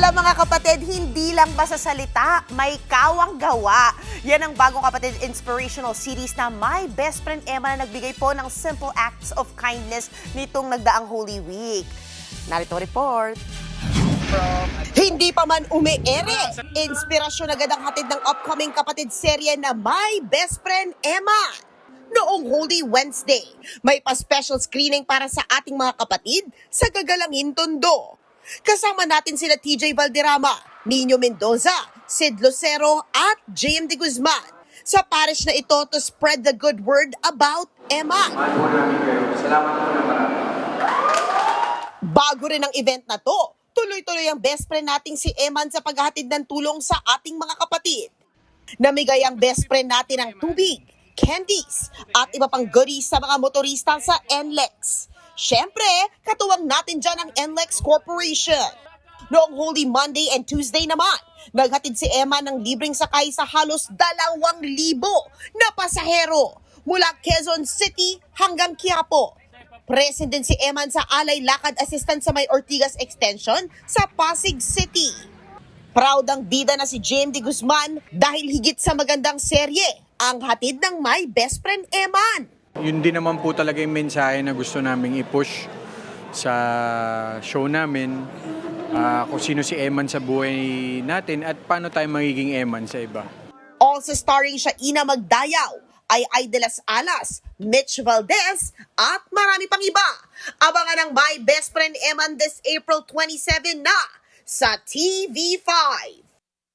Alam mga kapatid, hindi lang basta salita, may kawang gawa. Yan ang bagong kapatid inspirational series na My Best Friend Emma na nagbigay po ng simple acts of kindness nitong nagdaang Holy Week. Narito ang report. Hindi pa man umiere, inspirasyon agad ang hatid ng upcoming kapatid serye na My Best Friend Emma. Noong Holy Wednesday, may pa-special screening para sa ating mga kapatid sa Gagalangin Tondo. Kasama natin sila TJ Valderrama, Nino Mendoza, Sid Lucero at JM De Guzman sa parish na ito to spread the good word about Emma. Mahal po namin kayo. Salamat po na marami. Bago rin ang event na to, tuloy-tuloy ang best friend nating si Eman sa paghahatid ng tulong sa ating mga kapatid. Namigay ang best friend natin ng tubig, candies, at iba pang goodies sa mga motorista sa NLEX. Siyempre, katuwang natin dyan ang NLEX Corporation. Noong Holy Monday and Tuesday naman, naghatid si Emma ng libreng sakay sa halos 2,000 na pasahero mula Quezon City hanggang Quiapo. Present din si Eman sa Alay Lakad Assistance sa May Ortigas Extension sa Pasig City. Proud ang bida na si JM De Guzman dahil higit sa magandang serye, ang hatid ng My Best Friend Eman. Yun din naman po talaga yung mensahe na gusto naming i-push sa show namin. Kung sino si Eman sa buhay natin at paano tayo magiging Eman sa iba. Also starring siya Ina Magdayaw, Ay de las Alas, Mitch Valdez, at marami pang iba. Abangan ang My Best Friend Eman this April 27 na sa TV5.